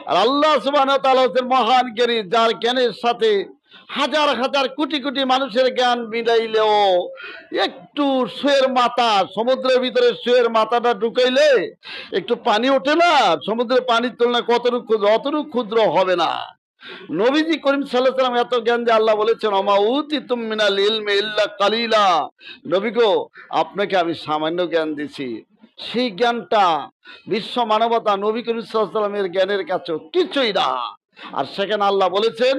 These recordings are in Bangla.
আর আল্লাহ সুবহানাহু ওয়া তাআলা হচ্ছেন মহান জ্ঞানী, যার জ্ঞানের সাথে হাজার হাজার কোটি কোটি মানুষের জ্ঞান মিলাইলেও একটু সুয়ের মাথা, সমুদ্রের ভিতরে সুয়ের মাথাটা ঢুকাইলে একটু পানি ওঠে না, সমুদ্রের পানির তুলনায় কতটুকু ক্ষুদ্র, অতটুকু ক্ষুদ্র হবে না। নবীজি করিম সাল্লাল্লাহু আলাইহি ওয়াসাল্লাম এত জ্ঞান যে আল্লাহ বলেছেন ওমা উতিতুম মিনাল ইলমি ইল্লা কালিলা, নবী গো আপনাকে আমি সামান্য জ্ঞান দিছি। সেই জ্ঞানটা বিশ্ব মানবতা নবী করিম সাল্লাল্লাহু আলাইহি ওয়াসাল্লামের জ্ঞানের কাছেও কিছুই না। আর সেখানে আল্লাহ বলেছেন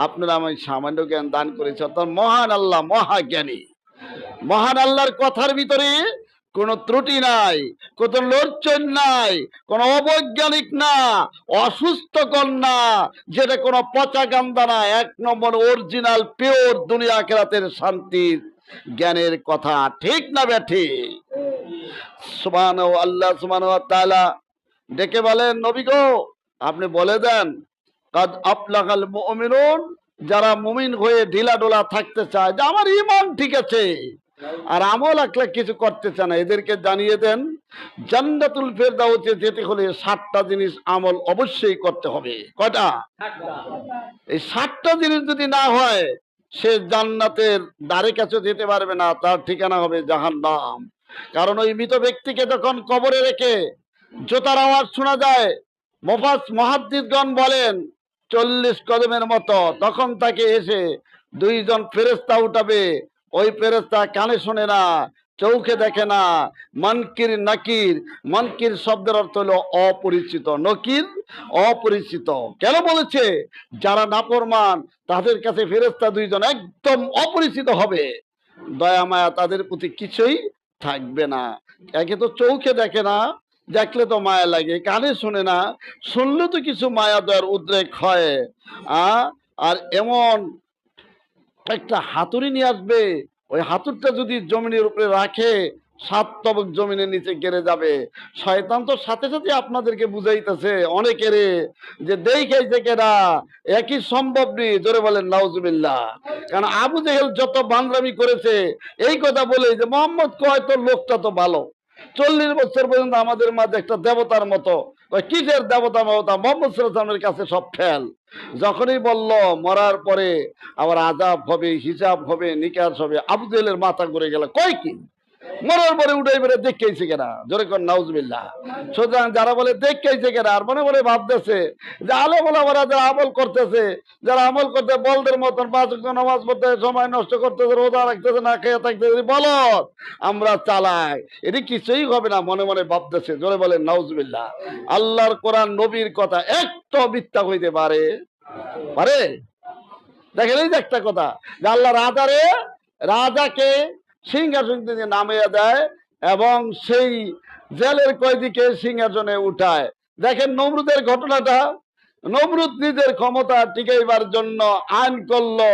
আপনারা আমি সামান্য জ্ঞান দান করেছি। অর্থাৎ মহান আল্লাহ মহাজ্ঞানী। মহান আল্লাহর কথার ভিতরে কোন ত্রুটি নাই, কোন লড়চন নাই, কোন অবৈজ্ঞানিক না, অসুস্থকর না, যেটা কোনো পচা গান্দা না, এক নম্বর অরিজিনাল পিওর দুনিয়া আখিরাতের শান্তির জ্ঞানের কথা। ঠিক না ব্যাঠি? সুবহানাহু আল্লাহ সুবহানাহু ওয়া তাআলা ডেকে বলেন নবী গো আপনি বলে দেন কাদ আফলাহাল মুমিনুন, যারা মুমিন হয়ে ঢিলা ডোলা থাকতে চায় যে আমার ঈমান ঠিক আছে আর আমল আকলা কিছু করতে চায় না, এদেরকে জানিয়ে দেন জান্নাতুল ফেরদাউসে যেতে হলে 7টা জিনিস আমল অবশ্যই করতে হবে। কয়টা? এই 7টা জিনিস যদি না হয় সে জান্নাতের দ্বারে কাছে যেতে পারবে না, তার ঠিকানা হবে জাহান্নাম। কারণ ওই মৃত ব্যক্তিকে যখন কবরে রেখে জোতার আওয়াজ শোনা যায়, মুহাদ্দিসগণ বলেন 40 কদমের মতো, তখন তাকে এসে 2জন ফেরেশতা উঠাবে। ওই ফেরেশতা কানে শোনে না, চোখে দেখে না, মুনকির নাকির। মুনকির শব্দের অর্থ হলো অপরিচিত, নকির অপরিচিত। কেন বলেছে? যারা নাফরমান তাদের কাছে ফেরেশতা 2জন একদম অপরিচিত হবে, দয়া মায়া তাদের প্রতি কিছুই থাকবে না। একে তো চোখে দেখে না, দেখলে তো মায়া লাগে, কানে শুনে না, শুনলে তো কিছু মায়া দয়ার উদ্রেক হয়। আর এমন একটা হাতুড়ি নিয়ে আসবে, ওই হাতুড়টা যদি জমিনের উপরে রাখে 7 তবক জমিনের নিচে গেড়ে যাবে। শয়তান তো সাথে সাথে আপনাদেরকে বুঝাইতেছে অনেকেরে যে দেখাইছে কেনা একই সম্ভব নেই। জোরে বলেন নাউজুবিল্লাহ। কারণ আবু জেহেল যত বান্দরামি করেছে এই কথা বলে যে মোহাম্মদ কয় তো লোকটা তো ভালো, 40 বছর পর্যন্ত আমাদের মাঝে একটা দেবতার মতো। কিসের দেবতা মমতা, মোহাম্মদ সাল্লাল্লাহু আলাইহি ওয়াসাল্লামের কাছে সব ফেল। যখনই বলল মরার পরে আবার আযাব হবে, হিসাব হবে, নিকাশ হবে, আবু জেহেলের মাথা ঘুরে গেল। কয় কি মরার পরে উঠাই বেড়ে দেখাইছে কেনা? জোরে কর নাউজুবিল্লাহ। সুতরাং যারা বলে দেখাইছে কেনা আর মনে মনে ভাবতেছে যে আলেম ওলামারা যারা আমল করতেছে, যারা আমল করতে বলদের মতন 5 ওয়াক্ত নামাজ পড়তে সময় নষ্ট করতেছে, রোজা রাখতেছে, না খেয়ে থাকতেছে, বলো আমরা চালাই, এটি কিছুই হবে না মনে মনে ভাবতেছে। জোরে বলেন নাউজুবিল্লাহ। আল্লাহর কোরআন নবীর কথা একটা মিথ্যা হইতে পারে? পারে? দেখেন এই যে একটা কথা যে আল্লাহ রাজাকে সিংহাসন থেকে নামিয়ে দেয় এবং সেই জেলের কয়েদিকে সিংহাসনে উঠায়। দেখেন নমরুদের ঘটনাটা, নমরুদ নিজের ক্ষমতা টিকাইবার জন্য আইন করলো।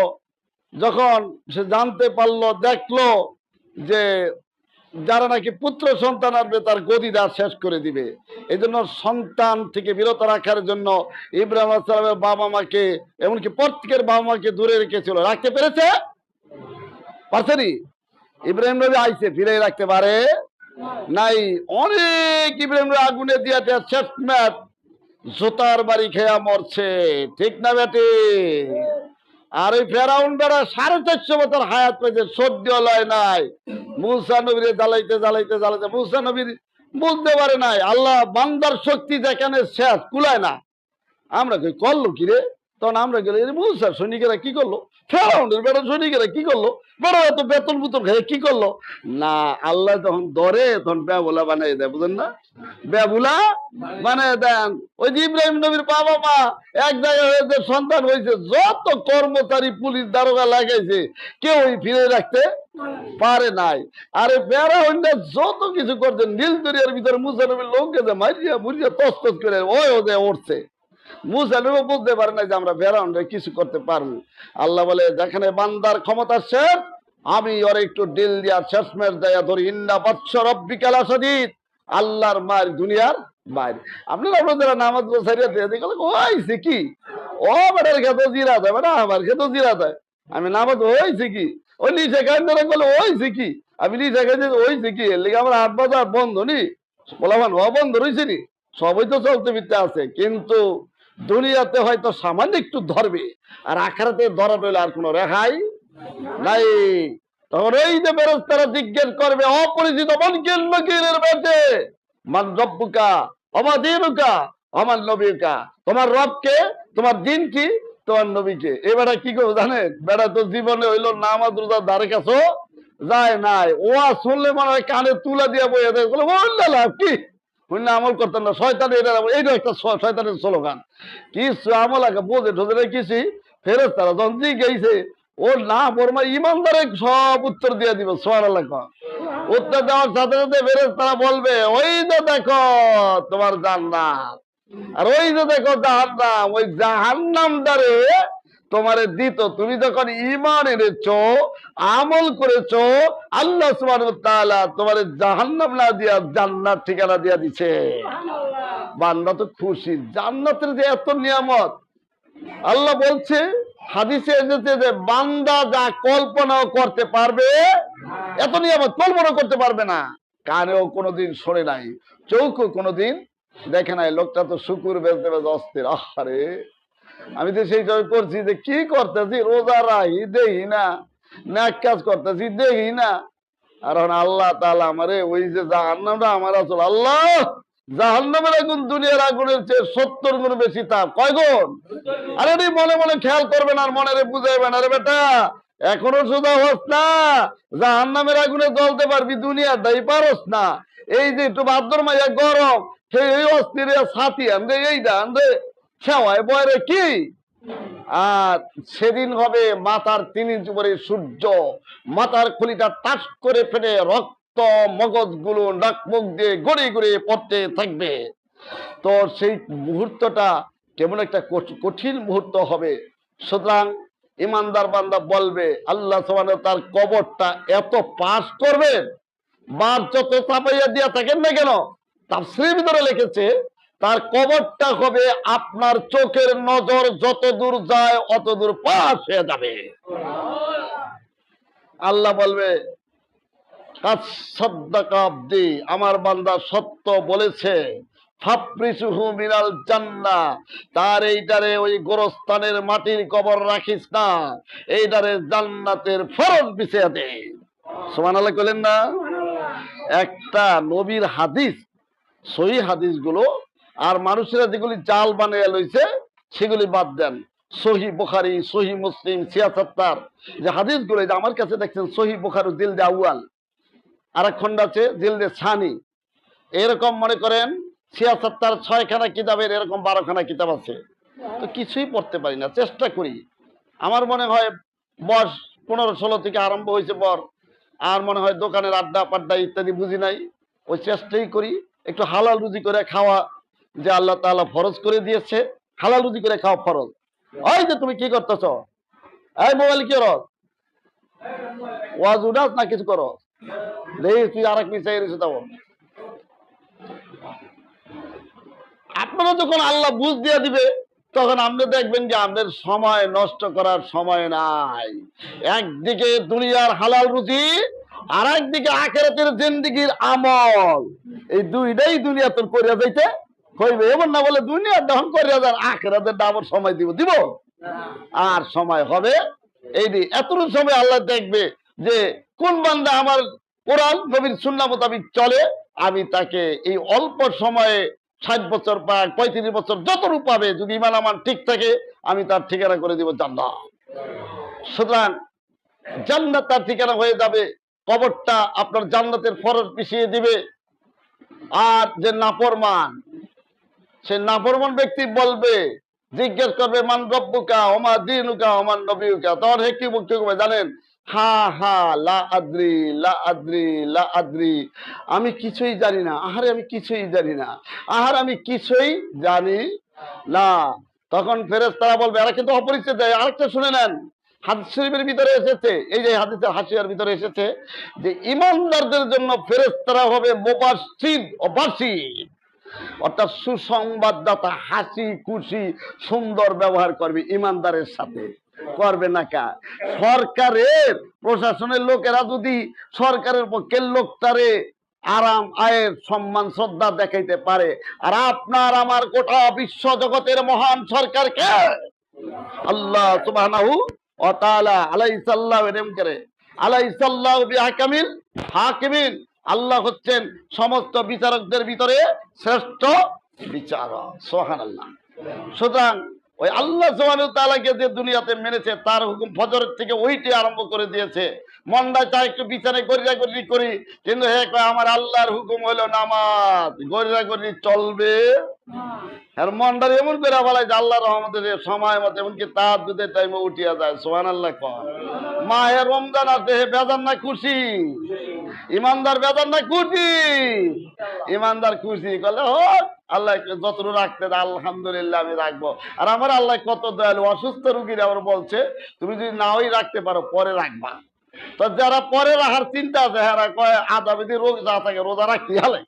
যখন সে জানতে পারলো, দেখলো যে যারা নাকি পুত্র সন্তান আসবে তার গদিদার শেষ করে দিবে, এই জন্য সন্তান থেকে বিরত রাখার জন্য ইব্রাহিম আলাইহিস সালামের বাবা মাকে, এমনকি প্রত্যেকের বাবা মাকে দূরে রেখেছিল। রাখতে পেরেছে? পারছেনি? ইব্রাহিম নবী আইছে, ফিরে রাখতে পারে নাই। অনেক ইব্রাহিম নবী আগুনে দিয়াতে শেষ ম্যাচ জোতার বাড়ি খেয়া মরছে। ঠিক না বেটি? আর ওই ফেরাউন দ্বারা 450 বছর হায়াত পেয়েছে, সহ্য লয় নাই। মুসা নবীর জ্বালাইতে জ্বালাইতে জ্বালাইতে মুসা নবীর বুঝতে পারে নাই আল্লাহ বান্দার শক্তি যেখানে শেষ কুলায় না। আমরা কই করলো কি রে? তখন আমরা গেলে মুসা সৈনিকেরা কি করলো, ফেরাউনের বেটা সৈনিকেরা কি করলো, বড় এত বেতন বুতন খেয়ে কি করলো না। আল্লাহ তখন ধরে তখন বেবুলা বানিয়ে দেয়, বুঝেন না? বেবুলা বানিয়ে দেন। ওই যে ইব্রাহিম নবীর বাবা মা এক জায়গায় হয়েছে, সন্তান হয়েছে, যত কর্মচারী পুলিশ দারোগা লাগাইছে কেউ ফিরে রাখতে পারে নাই। আরে ফেরাউনরা যত কিছু করছে, নীল দরিয়ার ভিতরে মুসা নবীর লোককে যে মারিয়া মুরিয়া তস করে ওই ওদের উঠছে। মুসা নবী বুঝতে পারে না যে আমরা ফেরাউনরা কিছু করতে পারবো। আল্লাহ বলে যেখানে বান্দার ক্ষমতা শেষ, আমি ওর একটু ডিল দিয়া শেষমেশ দেয়া ধরি। ইন্না বাদশা রব্বিকাল শাদীদ, আল্লাহর মার দুনিয়ার বাইরে। আপনারা যারা নামাজ ছাড়িয়ে দেখলে হয়েছে কি, ও বেটার খেত জিরা দেয়, বেটা আমার খেত জিরা দেয়, আমি নামাজ হয়েছে কি, ওই নিচে গান্ধরা বলে হয়েছে কি, আমি নিচে গান্ধে হয়েছে কি, এর লিগে আমার 8 বাজার বন্ধ নি, বলাবান বন্ধ রয়েছে নি, সবই তো চলতে ফিরতে আছে। কিন্তু দুনিয়াতে হয়তো সামান্য একটু ধরবে, আর আখিরাতে ধরা পেলে আর কোনো রেহাই নাই। তখন ওই যে ফেরেশতারা জিজ্ঞেস করবে অপরিচিত মনকিল নকিরের বেটে, মান রব্বুকা ওমা দীনুকা ওমান নবীকা, তোমার রবকে, তোমার দিন কি, তোমার নবীকে। এ বেটা কি করবে জানেন? বেটা তো জীবনে হইলো নামাজ রোজার ধারে কাছেও যায় নাই। শুনলে মনে হয় কানে তুলা দিয়ে বইয়া দেয়, বললে লাভ কি, আমল করতেন না, শয়তান এইটা একটা শয়তানের স্লোগান। কিছু আমল আগে বোঝে ঠোজে কিছু ফেরেশতারা যখন জিজ্ঞেসে ও না বর্মা ইমানদারে সব উত্তর দিয়ে দিবে। সুবহানাল্লাহ। উত্তর দেওয়ার সাথে সাথে ফেরেশতারা বলবে ওই যে দেখো তোমার জান্নাত, আর ওই যে দেখো জাহান্নাম, ওই জাহান্নামদারে তোমারে দিত, তুমি যখন ঈমান এনেছো, আমল করেছো, আল্লাহ সুবহানাহু ওয়া তাআলা তোমারে জাহান্নাম না দিয়া জান্নাত ঠিকানা দিয়া দিছে। বান্দা তো খুশি, জান্নাতের যে এত নিয়ামত। আল্লাহ বলছে হাদিসে এসেছে যে বান্দা যা কল্পনাও করতে পারবে, এত নিয়ামত কল্পনা করতে পারবে না, কানেও কোনোদিন শোনে নাই, চোখও কোনোদিন দেখে নাই। লোকটা তো শুকুর বেজতে বেজতে অস্থির, আরে আমি তো সেই সময় করছি যে কি করতেছি, রোজা রাহি দেখি না, ন্যাক কাজ করতেছি দেখি না, আর আল্লাহ তাআলা আমারে ওই যে জাহান্নামটা আমার আসল, আল্লাহ জাহান্নামের আগুন দুনিয়ার আগুনের চেয়ে 70 গুণ বেশি তাপ। কয় গুণ? আরে মনে মনে খেয়াল করবেন আর মনে বুঝাইবেন, আরে বেটা এখনো সোজা হস না, জাহান্নামের আগুনে জ্বলতে পারবি, দুনিয়ার দায়ী পারস না। এই যে একটু ভাদ্র মাইয়া গরম, সেই অস্থির ছাতি আনবে, এইটা আনবে সেওয়ায় বয়রে কি। আর সেদিন হবে মাথার 3 ইঞ্চি উপরে সূর্য, মাথার খুলিটা টাস করে ফেটে রক্ত মগজ গুলো নাক মুখ দিয়ে গড়িয়ে গড়িয়ে পড়তে থাকবে। তো সেই মুহূর্তটা কেমন একটা কঠিন মুহূর্ত হবে। সুতরাং ইমানদার বান্দা বলবে আল্লাহ সুবহানাহু তার কবরটা এত পাস করবেন, বার যত চাপাইয়া দিয়া থাকেন না কেন, তাফসীরের ভিতরে লিখেছে তার কবরটা হবে আপনার চোখের নজর যত দূর যায় অত দূর পাস হয়ে যাবে। আল্লাহ বলবে কাদ সাদ্দাকা আবদি, আমার বান্দা সত্য বলেছে, ফাফরিসুহু মিনাল জান্নাহ, তার এইটারে ওই গোরস্থানের মাটির কবর রাখিস না, এইটারে জান্নাতের ফরজ বিছিয়ে দে। সুবহানাল্লাহ কইলেন না? একটা নবীর হাদিস, সহি হাদিসগুলো আর মানুষেরা যেগুলি জাল বানিয়ে লইছে সেগুলি বাদ দেন। সহি বুখারী, সহি মুসলিম, ৭৬ যে হাদিসগুলো, যে আমার কাছে দেখছেন সহি বুখারী জিলদে আউয়াল, আর এক খন্ড আছে জিলদে সানি, এরকম মনে করেন ৭৬ 6খানা কিতাবের এরকম 12খানা কিতাব আছে। তো কিছুই পড়তে পারি না, চেষ্টা করি। আমার মনে হয় বয়স 15-16 থেকে আরম্ভ হয়েছে বর, আর মনে হয় দোকানের আড্ডা পাড্ডা ইত্যাদি বুঝি নাই, ওই চেষ্টাই করি একটু হালাল রুজি করে খাওয়া, যে আল্লাহ তাআলা ফরজ করে দিয়েছে, হালাল রুজি করে খাওয়া ফরজ। ওই যে তুমি কি করতেছ, এই মোবাইল কি করো, ওয়াজ উঠাস না কিছু করো, দেখি তুই আর এক মিশাই রয়েছে। তবে আপনারা যখন আল্লাহ বুঝ দিয়ে দিবে তখন আপনি দেখবেন যে আপনাদের সময় নষ্ট করার সময় নাই। একদিকে দুনিয়ার হালাল রুজি, আর একদিকে আখিরাতের জিন্দেগির আমল, এই দুইটাই দুনিয়া তোর করিয়া যাইতে হইবে। এমন না বলে দুনিয়ার দহন করিয়া যান, আখিরাতের আবার সময় দিব আর সময় হবে এই দি এতটুকু সময় আল্লাহ দেখবে যে কোন বান্দা আমার কোরআন নবীর সুন্নাহ মোতাবেক চলে, আমি তাকে এই অল্প সময়ে 60 বছর বা 35 বছর যতটুকু পাবে, যদি ইমান আমার ঠিক থাকে, আমি তার ঠিকানা করে দিব জান্নাত। সুতরাং জান্নাত তার ঠিকানা হয়ে যাবে, কবরটা আপনার জান্নাতের ফরজ পিছিয়ে দিবে। আর যে নাফরমান, সে নাফরমান ব্যক্তি বলবে, জিজ্ঞেস করবে মান রব্বুকা ওমা দীনুকা ওমান নবিয়ুকা, তখন হে কি বক্তব্য জানেন, হা হা লা আদ্রি লা আদ্রি লা আদ্রি, আমি কিছুই জানি না, আহারে আমি কিছুই জানি না, আহার আমি কিছুই জানি না। তখন ফেরেশতারা বলবে, এরা কিন্তু অপরিচিত। আরেকটা শুনে নেন, হাদিস শরীফের ভিতরে এসেছে, এই যে হাদিসের হাসিয়ার ভিতরে এসেছে যে ইমানদারদের জন্য ফেরেশতারা হবে মুবাশশির ও বাশির, অর্থাৎ সুসংবাদদাতা, হাসি খুশি সুন্দর ব্যবহার করবে ইমানদারের সাথে, করবে না কা সরকারের প্রশাসনের লোকেরা যদি সরকারের পক্ষের লোকটারে আরাম আয়ের সম্মান শ্রদ্ধা দেখাইতে পারে। আর আপনার আমার গোটা বিশ্ব জগতের মহান সরকারকে আল্লাহ সুবহানাহু ওয়া তাআলা আলাইহিসসাল্লাহু এরম করে আলাইহিসসাল্লাহু বিহাকামিল হাকিমিন। আল্লাহ হচ্ছেন সমস্ত বিচারকদের ভিতরে শ্রেষ্ঠ বিচারক। সুবহানাল্লাহ। সুতরাং ওই আল্লাহ সুবহানাহু ওয়া তাআলাকে যে দুনিয়াতে মেনেছে তার হুকুম ফজর থেকে ওইটি আরম্ভ করে দিয়েছে। মনটা চাই একটু বিছানে গড়িয়া গড়ি করি, কিন্তু হে কয় আমার আল্লাহর হুকুম হলো নামাজ, গড়িয়া গড়ি চলবে। আর মনটা এমন করে বলাই যে আল্লাহ রহমতের সময় মতো এমনকি তার দুধের টাইমে উঠিয়া যায়। সুবহানাল্লাহ। কয় মায়ের রমজান আছে, বেজান না খুশি? ইমানদার বেজান না খুশি? ইমানদার খুশি। বলে হোক, আল্লাহ যতটুকু রাখতে দেয় আলহামদুলিল্লাহ আমি রাখবো। আর আমার আল্লাহ কত দয়ালু, অসুস্থ রুগীর আবার বলছে তুমি যদি নাওই রাখতে পারো পরে রাখবা। তো যারা পরে রাখার চিন্তা আছে হ্যাঁ কয় আধা বেদি রোগ যা থাকে রোজা রাখতে হলে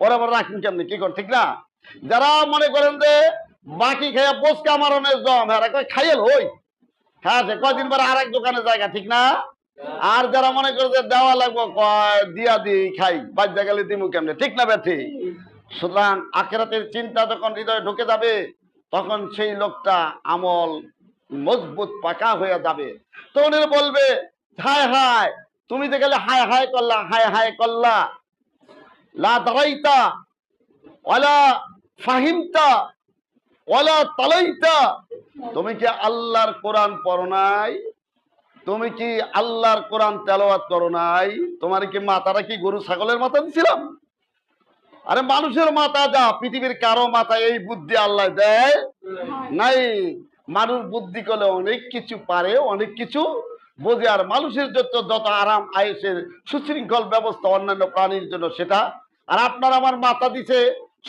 পরে আবার রাখুন কেমনি, কি কর ঠিক না? যারা মনে করেন যে বাকি খেয়ে বসকা মারণের জম হ্যাঁ কয় খাইয়েল হই, হ্যাঁ সে কয়দিন পরে আর এক দোকানে জায়গা, ঠিক না? আর যারা মনে করে যে দেওয়া লাগবো কয় দিয়া দি খাই, বাচ্চা গেলে দিমু কেমনে, ঠিক না ব্যাঠি? সুতরাং আখিরাতের চিন্তা যখন হৃদয়ে ঢুকে যাবে তখন সেই লোকটা আমল মজবুত পাকা হয়ে যাবে। তো উনি বলবে হায় হায়, তুমি যে গেলে হায় হায় করলা, হায় হায় করলা, লা দারাইতা ওয়ালা ফাহিমতা ওয়ালা তালাইতা। তুমি কি আল্লাহর কোরআন পড়ো নাই? তুমি কি আল্লাহর কোরআন তেলাওয়াত করো নাই? তোমার কি মাথাটা কি গরু ছাগলের মাথা দিছিলাম? আরে মানুষের মাথা যা, পৃথিবীর কারো মাথা এই বুদ্ধি আল্লাহ দেয় নাই। মানুষ বুদ্ধি করলে অনেক কিছু পারে, অনেক কিছু বোঝে। আর মানুষের যত আরাম আয়েসের সুশৃঙ্খল ব্যবস্থা অন্যান্য প্রাণীর জন্য সেটা। আর আপনার আমার মাথা দিছে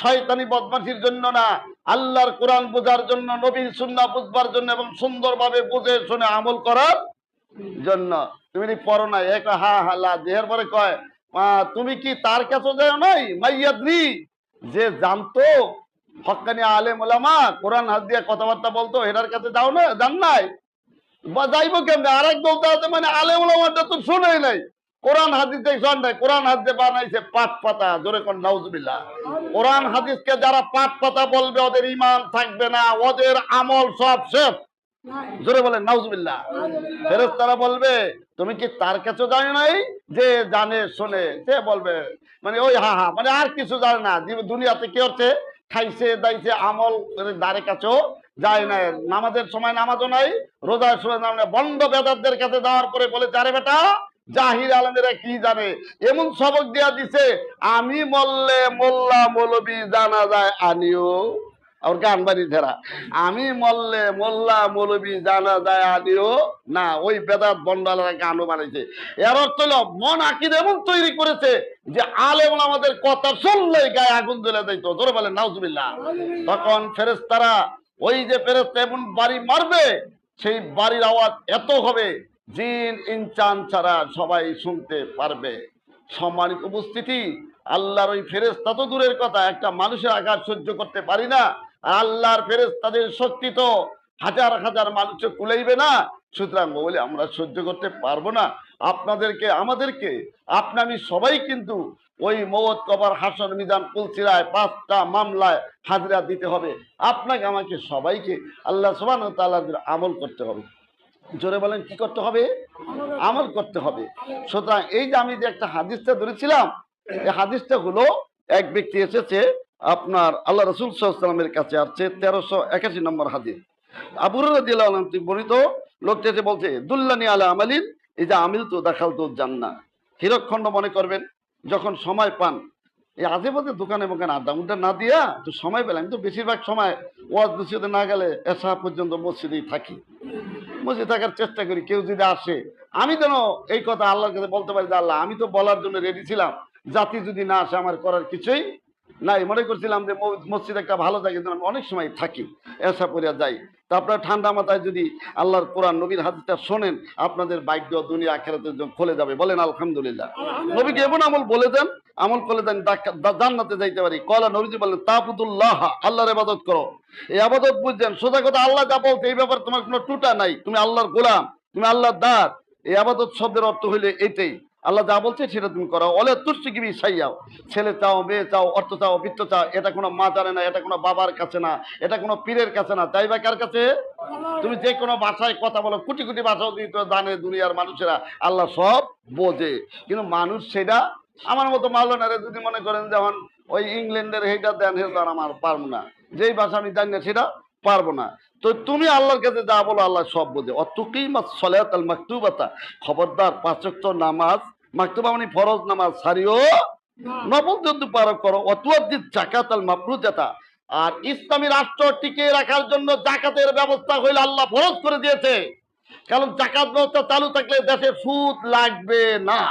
শয়তানি বদমাশির জন্য না, আল্লাহর কোরআন বোঝার জন্য, নবীর সুন্নাহ বুঝবার জন্য এবং সুন্দরভাবে বুঝে শুনে আমল করার জন্য। তুমি পড়ো না এক হা হালা দেহের পরে কয় তুমি কি তার কাছে যাও নাই? মাইয়াদ্রি, যে জানতো হক্কানি আলেম ওলামা কোরআন হাত দিয়ে কথাবার্তা বলতো, এটার কাছে যাও না? জান নাই বা যাইবো কেমনে? আরেক বলতে আছে মানে আলেম ওলামাটা তো শুনেই নাই, কোরআন হাদিস শোন নাই। কোরআন হাদিস বানাইছে পাট পাতা, জোরে কোন নাউজুবিল্লাহ। কোরআন হাদিসকে যারা পাট পাতা বলবে ওদের ঈমান থাকবে না, ওদের আমল সব শেষ। জোরে বলেন নাউজুবিল্লাহ। ফেরেশতারা বলবে তুমি কি তার কাছে জানো নাই যে জানে শোনে? সে বলবে মানে ওই হা হা, মানে আর কিছু জানে না। দুনিয়াতে কি হচ্ছে, খাইছে দাইছে, আমল দ্বারে কাছেও যায় না। নামাজের সময় নামাজও নাই, রোজার সময় নাম নাই। বন্ড বেদাতদের কাছে যাওয়ার পরে বলে আরে বেটা জাহির আলমেরা কি জানে, এমন সবক দিয়া দিছে আমি মরলে মোল্লা মৌলবি জানা যায় আনিও। আর গান বাড়ি ধরা আমি মরলে মোল্লা মৌলবি জানা যায় আনিও না। ওই বেদাত বন্ডালেরা গানও বানাইছে। এর অর্থ হলো মন আকিদ এমন তৈরি করেছে যে আলেম আমাদের কথা শুনলে গায়ে আগুন জ্বলে দিত। জোরে বলেন নাউজুবিল্লাহ। তখন ফেরেশতারা ওই যে ফেরেশতা এমন বাড়ি মারবে, সেই বাড়ির আওয়াজ এত হবে জিন ইনসান ছাড়া সবাই শুনতে পারবে। সম্মানিত উপস্থিতি, আল্লাহর ওই ফেরেশতা তো দূরের কথা, একটা মানুষের আঘাত সহ্য করতে পারি না। আল্লাহর ফেরেশতাদের শক্তি তো হাজার হাজার মানুষের কুলাইবে না। সুতরাং বলে আমরা সহ্য করতে পারবো না। আপনাদেরকে আমাদেরকে আপনি আমি সবাই কিন্তু ওই মওত কবর হাসর মিজান কুলসিরায় 5টা মামলায় হাজিরা দিতে হবে। আপনাকে আমাকে সবাইকে আল্লাহ সুবহানাহু ওয়া তাআলার আমল করতে হবে। জোরে বলেন কি করতে হবে? আমল করতে হবে। সুতরাং এই যে আমি যে একটা হাদিসটা ধরেছিলাম, এই হাদিসটা হলো এক ব্যক্তি এসেছে আপনার আল্লাহ রাসূল সাল্লাল্লাহু আলাইহি ওয়াসাল্লামের কাছে, আসছে 1381 নম্বর হাদিস। আবু হুরায়রা রাদিয়াল্লাহু আনহু থেকে বর্ণিত, লোকটা এসে বলছে দুল্লানি আলা আমালিন ইজা আমিলতু দাখালতু জান্নাহ। হীরকখণ্ড মনে করবেন যখন সময় পান এই আজেবাজে দোকানে মোকানে আড্ডা উড্ডা না দিয়া একটু সময় পেলাম। আমি তো বেশিরভাগ সময় ওয়াজ মসজিদে না গেলে এসা পর্যন্ত মসজিদেই থাকি, মসজিদে থাকার চেষ্টা করি। কেউ যদি আসে আমি যেন এই কথা আল্লাহর কাছে বলতে পারি যে আল্লাহ আমি তো বলার জন্য রেডি ছিলাম, জাতি যদি না আসে আমার করার কিছুই নাই। মনে করছিলাম যে মসজিদ একটা ভালো জায়গা, আমি অনেক সময় থাকি, এসা পড়িয়া যাই। তা আপনার ঠান্ডা মাথায় যদি আল্লাহর কোরআন নবীর হাদিসটা শোনেন, আপনাদের ভাগ্য দুনিয়া আখিরাতের জন্য খুলে যাবে। বলেন আলহামদুলিল্লাহ। নবীকে এমন আমল বলে দেন, আমল করে দেন জান্নাতে যাইতে পারি। কলা নবীজি বললেন তাবুদুল্লাহ, আল্লাহর ইবাদত করো। এই ইবাদত বুঝছেন সোজা কথা, আল্লাহ যা বলতে এই ব্যাপারে তোমার কোনো টুটা নাই। তুমি আল্লাহর গোলাম, তুমি আল্লাহর দাস। এই ইবাদত শব্দের অর্থ হইলে এইটাই। আল্লাহ যা বলছে সেটা তুমি করো। অলে তুষ্টি কি সাইয়াও, ছেলে চাও, মেয়ে চাও, অর্থ চাও, বৃত্ত চাও, এটা কোনো মা জানে না, এটা কোনো বাবার কাছে না, এটা কোনো পীরের কাছে না, তাই বা কার কাছে? তুমি যে কোনো ভাষায় কথা বলো, কোটি কোটি ভাষাও যদি তো জানে দুনিয়ার মানুষেরা, আল্লাহ সব বোঝে, কিন্তু মানুষ সেটা আমার মতো মাওলানারে যদি মনে করেন যেমন ওই ইংল্যান্ডের হেটা দেন হেটা আমার পারবো না, যেই ভাষা আমি জানি না সেটা পারবো না। তো তুমি আল্লাহর কাছে যা বলো আল্লাহ সব বোঝে। অতুকিমাত সলাতাল মাকতুবাতা, খবরদার পাঁচ ওয়াক্ত নামাজ, মাকতুবা মানে ফরজ নামাজ সারিও নফল যদি পারো করো। অতুয়াদ্দিত জাকাতাল মাফরুজাতা, আর ইসলামী রাষ্ট্র টিকিয়ে রাখার জন্য জাকাতের ব্যবস্থা হইলে আল্লাহ ফরজ করে দিয়েছে। কারণ জাকাত ব্যবস্থা চালু থাকলে দেশে সুদ লাগবে না।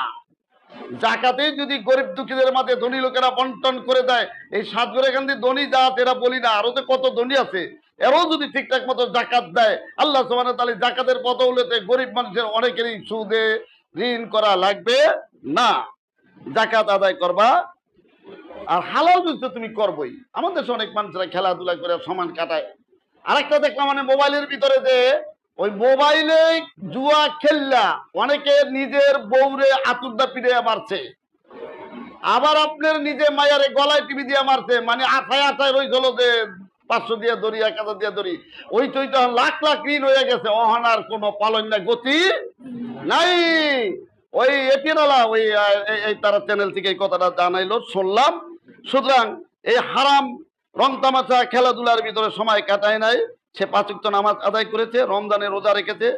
জাকাতে যদি গরিব দুঃখীদের মাঝে ধনী লোকেরা বন্টন করে দেয়, এই সাতগুড়ে গান্ধী ধনী জাত এরা বলি না, আরো যে কত ধনী আছে, এরাও যদি ঠিকঠাক মতো জাকাত দেয়, আল্লাহ সুবহানাহু ওয়া তাআলা জাকাতের বদৌলতে গরিব মানুষের অনেকেরই সুদে ঋণ করা লাগবে না। জাকাত আদায় করবা, আর হালাল বুঝতে তুমি করবোই। আমাদের দেশে অনেক মানুষরা খেলাধুলা করে সমান কাটায়। আরেকটা দেখলাম মানে মোবাইলের ভিতরে যে ওই মোবাইলে জুয়া খেললা অনেকে নিজের বউরে আতুরদা পিড়ে মারছে, আবার আপনার নিজে মায়ারে গলায় টিভি দিয়ে মারছে, মানে আঠায় আঠায় রয়েছিল যে 500 দিয়ে ধরি, 1000 দিয়ে ধরি, ওই টই তো লাখ লাখ ঋণ হয়ে গেছে, অহনার কোনো পালন না, গতি নাই। ওই এপিনালা ওই এই তারা চ্যানেল থেকে এই কথাটা জানাইলো, শুনলাম। সুতরাং এই হারাম রং তামাশা খেলাধুলার ভিতরে সময় কাটায় নাই, সে 5 ওয়াক্ত নামাজ আদায় করেছে, রমজানে রোজা রেখেছে,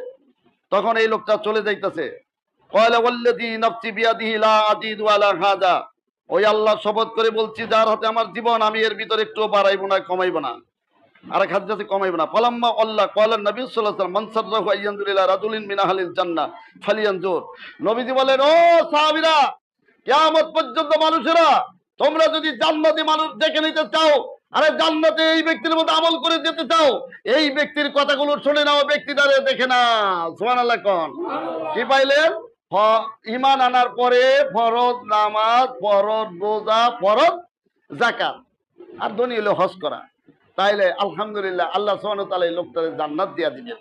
তখন এই লোকটা চলে যাইতেছে। কয়লা ওয়াল্লাযী নাফসি বিয়াদিহি লা আযীদু আলা হাযা, ওই আল্লাহ শপথ করে বলছি যার হাতে আমার জীবন, আমি এর ভিতরে একটু বাড়াইবো না, কমাইবো না। আরেক হাদিসে কমাইবো না। ফালাম্মা আল্লাহ ক্বালা নবী সাল্লাল্লাহু আলাইহি ওয়াসাল্লাম মান সাররাহু আইয়ানজুর ইলা রাজুলিন মিন আহলিল জান্নাহ ফালিয়ানজুর। নবীজি বলেন, ও সাহাবীরা, কিয়ামত পর্যন্ত মানুষেরা, তোমরা যদি জান্নাতি মানুষ দেখে নিতে চাও, আরে জান্নাতে এই ব্যক্তির মতো আমল করে যেতে চাও, এই ব্যক্তির কথাগুলো শুনে নাও, ব্যক্তিটারে দেখে না। সুবহানাল্লাহ কোন। কি পাইলেন? ঈমান আনার পরে ফরজ নামাজ, ফরজ রোজা, ফরজ যাকাত, আর ধনী হলে হজ করা, তাইলে আলহামদুলিল্লাহ আল্লাহ সুবহানাহু ওয়া তাআলা এই লোকটারে জান্নাত দিয়া দিবেন।